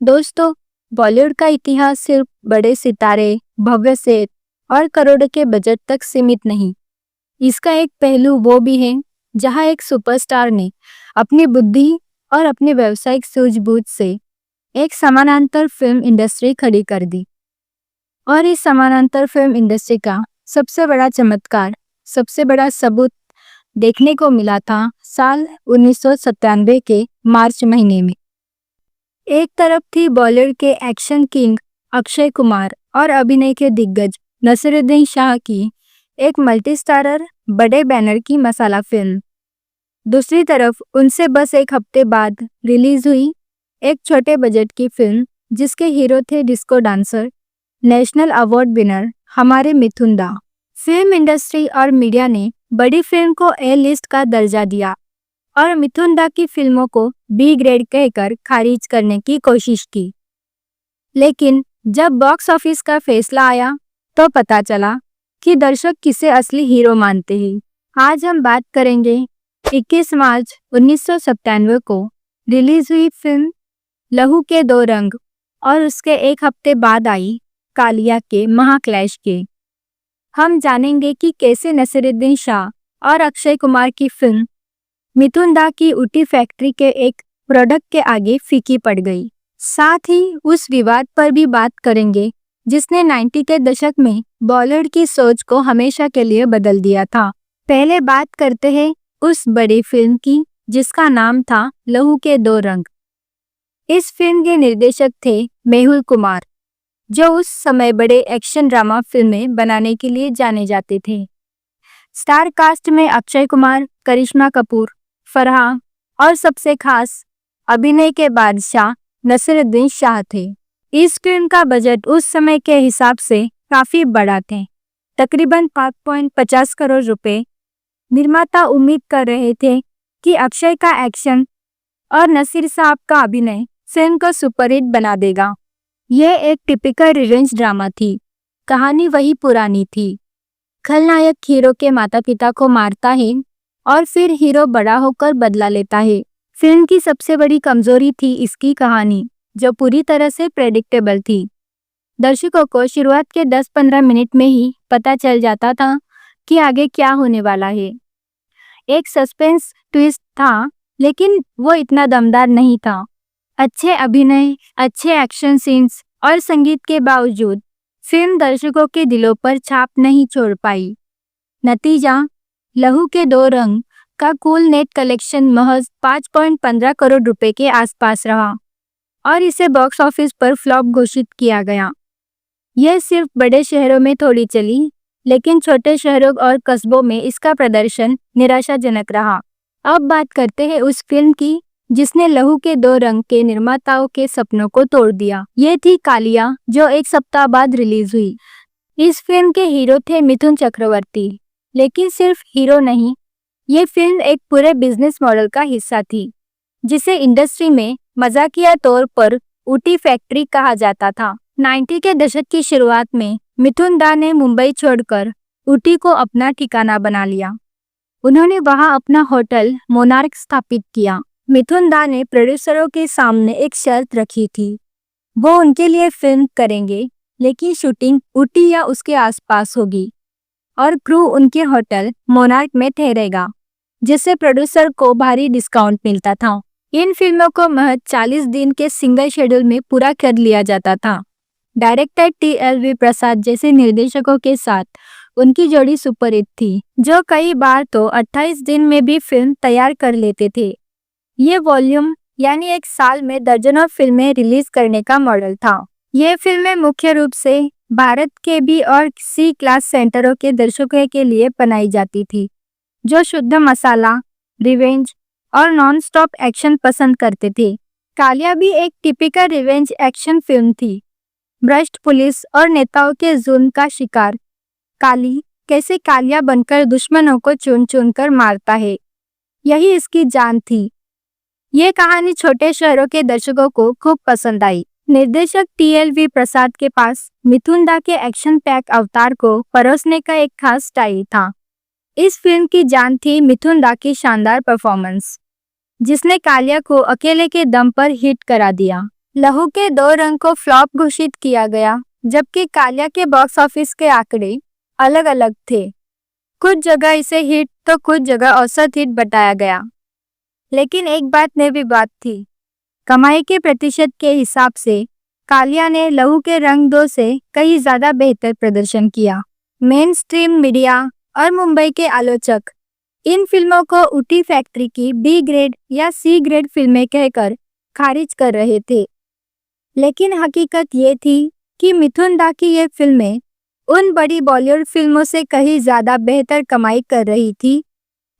दोस्तों, बॉलीवुड का इतिहास सिर्फ बड़े सितारे, भव्य सेट और करोड़ों के बजट तक सीमित नहीं। इसका एक पहलू वो भी है जहां एक सुपरस्टार ने अपनी बुद्धि और अपनी व्यावसायिक सूझबूझ से एक समानांतर फिल्म इंडस्ट्री खड़ी कर दी। और इस समानांतर फिल्म इंडस्ट्री का सबसे बड़ा चमत्कार, सबसे बड़ा सबूत देखने को मिला था साल 1997 के मार्च महीने में। एक तरफ थी बॉलीवुड के एक्शन किंग अक्षय कुमार और अभिनय के दिग्गज नसीरुद्दीन शाह की एक मल्टी स्टारर बड़े बैनर की मसाला फिल्म। दूसरी तरफ उनसे बस एक हफ्ते बाद रिलीज हुई एक छोटे बजट की फिल्म जिसके हीरो थे disco dancer, national award winner हमारे मिथुन दा। फिल्म इंडस्ट्री और मीडिया ने बड़ी फिल्म को ए लिस्ट का दर्जा दिया और मिथुन दा की फिल्मों को बी ग्रेड कहकर खारिज करने की कोशिश की। लेकिन जब बॉक्स ऑफिस का फैसला आया तो पता चला कि दर्शक किसे असली हीरो मानते हैं। आज हम बात करेंगे 21 मार्च 1997 को रिलीज हुई फिल्म लहू के दो रंग और उसके एक हफ्ते बाद आई कालिया के महाक्लैश के। हम जानेंगे कि कैसे नसीरुद्दीन शाह और अक्षय कुमार की फिल्म मिथुन दा की ऊटी फैक्ट्री के एक प्रोडक्ट के आगे फीकी पड़ गई। साथ ही उस विवाद पर भी बात करेंगे जिसने 90 के दशक में बॉलीवुड की सोच को हमेशा के लिए बदल दिया था। पहले बात करते हैं उस बड़ी फिल्म की जिसका नाम था लहू के दो रंग। इस फिल्म के निर्देशक थे मेहुल कुमार, जो उस समय बड़े एक्शन ड्रामा फिल्में बनाने के लिए जाने जाते थे। स्टार कास्ट में अक्षय कुमार, करिश्मा कपूर, फरहान और सबसे खास अभिनय के बादशाह नसीरुद्दीन शाह थे। इस फिल्म का बजट उस समय के हिसाब से काफी बड़ा थे, तकरीबन 5.50 करोड़ रुपए। निर्माता उम्मीद कर रहे थे कि अक्षय का एक्शन और नसीर साहब का अभिनय फिल्म को सुपरहिट बना देगा। यह एक टिपिकल रिवेंज ड्रामा थी। कहानी वही पुरानी थी। खलनायक हीरो के माता पिता को मारता है और फिर हीरो बड़ा होकर बदला लेता है। फिल्म की सबसे बड़ी कमजोरी थी इसकी कहानी, जो पूरी तरह से प्रेडिक्टेबल थी। दर्शकों को शुरुआत के 10-15 मिनट में ही पता चल जाता था कि आगे क्या होने वाला है। एक सस्पेंस ट्विस्ट था, लेकिन वो इतना दमदार नहीं था। अच्छे अभिनय, अच्छे एक्शन सीन्स और संगीत के बावजूद फिल्म दर्शकों के दिलों पर छाप नहीं छोड़ पाई। नतीजा, लहू के दो रंग का कुल नेट कलेक्शन महज 5.15 करोड़ रुपए के आसपास रहा और इसे बॉक्स ऑफिस पर फ्लॉप घोषित किया गया। यह सिर्फ बड़े शहरों में थोड़ी चली, लेकिन छोटे शहरों और कस्बों में इसका प्रदर्शन निराशाजनक रहा। अब बात करते हैं उस फिल्म की जिसने लहू के दो रंग के निर्माताओं के सपनों को तोड़ दिया। ये थी कालिया, जो एक सप्ताह बाद रिलीज हुई। इस फिल्म के हीरो थे मिथुन चक्रवर्ती, लेकिन सिर्फ हीरो नहीं, ये फिल्म एक पूरे बिजनेस मॉडल का हिस्सा थी जिसे इंडस्ट्री में मजाकिया तौर पर ऊटी फैक्ट्री कहा जाता था। 90 के दशक की शुरुआत में मिथुन दा ने मुंबई छोड़कर ऊटी को अपना ठिकाना बना लिया। उन्होंने वहां अपना होटल मोनार्क स्थापित किया। मिथुन दा ने प्रोड्यूसरों के सामने एक शर्त रखी थी, वो उनके लिए फिल्म करेंगे, लेकिन शूटिंग ऊटी या उसके आसपास होगी और क्रू उनके होटल मोनार्क में ठहरेगा, जिससे प्रोड्यूसर को भारी डिस्काउंट मिलता था। इन फिल्मों को महज 40 दिन के सिंगल शेड्यूल में पूरा कर लिया जाता था। डायरेक्टर TLV प्रसाद जैसे निर्देशकों के साथ उनकी जोड़ी सुपरहिट थी, जो कई बार तो 28 दिन में भी फिल्म तैयार कर लेते थे। ये वॉल्यूम यानी एक साल में दर्जनों फिल्में रिलीज करने का मॉडल था। ये फिल्में मुख्य रूप से भारत के बी और सी क्लास सेंटरों के दर्शकों के लिए बनाई जाती थी, जो शुद्ध मसाला, रिवेंज और नॉन स्टॉप एक्शन पसंद करते थे। कालिया भी एक टिपिकल रिवेंज एक्शन फिल्म थी। भ्रष्ट पुलिस और नेताओं के जुल्म का शिकार काली कैसे कालिया बनकर दुश्मनों को चुन चुन कर मारता है, यही इसकी जान थी। ये कहानी छोटे शहरों के दर्शकों को खूब पसंद आई। निर्देशक TLV प्रसाद के पास मिथुन दा के एक्शन पैक अवतार को परोसने का एक खास स्टाइल था। इस फिल्म की जान थी मिथुन दा की शानदार परफॉर्मेंस, जिसने कालिया को अकेले के दम पर हिट करा दिया। लहू के 2 रंग को फ्लॉप घोषित किया गया, जबकि कालिया के बॉक्स ऑफिस के आंकड़े अलग अलग थे। कुछ जगह इसे हिट तो कुछ जगह औसत हिट बताया गया। लेकिन एक बात में भी बात थी, कमाई के प्रतिशत के हिसाब से कालिया ने लहू के रंग 2 से कहीं ज्यादा बेहतर प्रदर्शन किया। मेन स्ट्रीम मीडिया और मुंबई के आलोचक इन फिल्मों को ऊटी फैक्ट्री की बी ग्रेड या सी ग्रेड फिल्में कहकर खारिज कर रहे थे। लेकिन हकीकत ये थी कि मिथुन दा की ये फिल्में उन बड़ी बॉलीवुड फिल्मों से कहीं ज्यादा बेहतर कमाई कर रही थी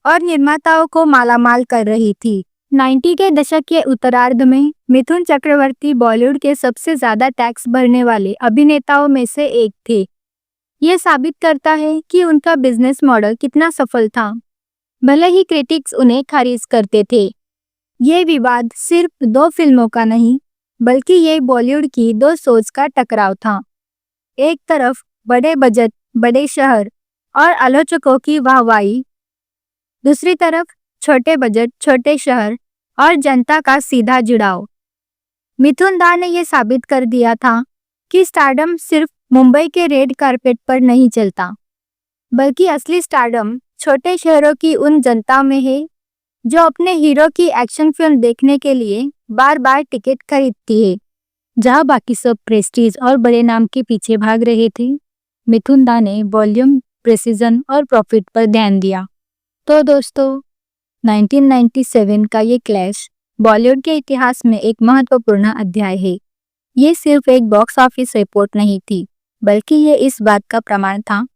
और निर्माताओं को मालामाल कर रही थी। 90 के दशक के उत्तरार्ध में मिथुन चक्रवर्ती बॉलीवुड के सबसे ज्यादा टैक्स भरने वाले अभिनेताओं में से एक थे। ये साबित करता है कि उनका बिजनेस मॉडल कितना सफल था, भले ही क्रिटिक्स उन्हें खारिज करते थे। ये विवाद सिर्फ 2 फिल्मों का नहीं, बल्कि ये बॉलीवुड की 2 सोच का टकराव था। एक तरफ बड़े बजट, बड़े शहर और आलोचकों की वाहवाही, दूसरी तरफ छोटे बजट, छोटे शहर और जनता का सीधा जुड़ाव। मिथुन दा ने यह साबित कर दिया था कि स्टारडम सिर्फ मुंबई के रेड कारपेट पर नहीं चलता, बल्कि असली स्टारडम छोटे शहरों की उन जनता में है जो अपने हीरो की एक्शन फिल्म देखने के लिए बार बार टिकट खरीदती है। जहां बाकी सब प्रेस्टीज और बड़े नाम के पीछे भाग रहे थे, मिथुन दा ने वॉल्यूम, प्रेसिजन और प्रॉफिट पर ध्यान दिया। तो दोस्तों, 1997 का ये क्लैश बॉलीवुड के इतिहास में एक महत्वपूर्ण अध्याय है। ये सिर्फ एक बॉक्स ऑफिस रिपोर्ट नहीं थी, बल्कि ये इस बात का प्रमाण था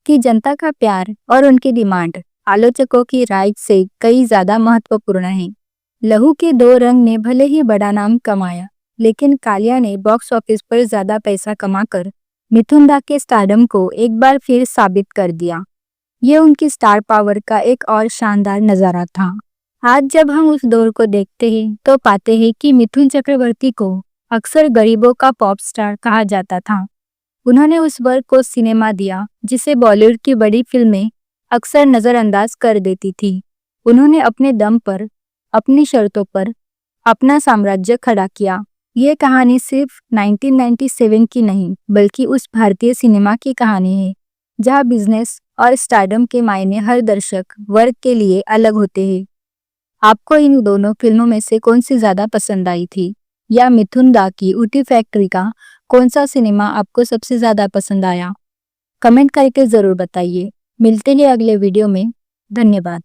कि जनता का प्यार और उनकी डिमांड आलोचकों की राय से कई ज्यादा महत्वपूर्ण है। लहू के 2 रंग ने भले ही बड़ा नाम कमाया, लेकिन कालिया ने बॉक्स ऑफिस पर ज्यादा पैसा कमाकर मिथुन दा के स्टारडम को एक बार फिर साबित कर दिया। ये उनकी स्टार पावर का एक और शानदार नजारा था। आज जब हम उस दौर को देखते हैं तो पाते हैं कि मिथुन चक्रवर्ती को अक्सर गरीबों का पॉप स्टार कहा जाता था। उन्होंने उस वर्ग को सिनेमा दिया जिसे बॉलीवुड की बड़ी फिल्में अक्सर नजरअंदाज कर देती थी। उन्होंने अपने दम पर, अपनी शर्तों पर अपना साम्राज्य खड़ा किया। ये कहानी सिर्फ 1997 की नहीं, बल्कि उस भारतीय सिनेमा की कहानी है जहां बिजनेस और स्टारडम के मायने हर दर्शक वर्ग के लिए अलग होते हैं। आपको इन दोनों फिल्मों में से कौन सी ज्यादा पसंद आई थी, या मिथुन दा की ऊटी फैक्ट्री का कौन सा सिनेमा आपको सबसे ज्यादा पसंद आया? कमेंट करके जरूर बताइए। मिलते हैं अगले वीडियो में। धन्यवाद।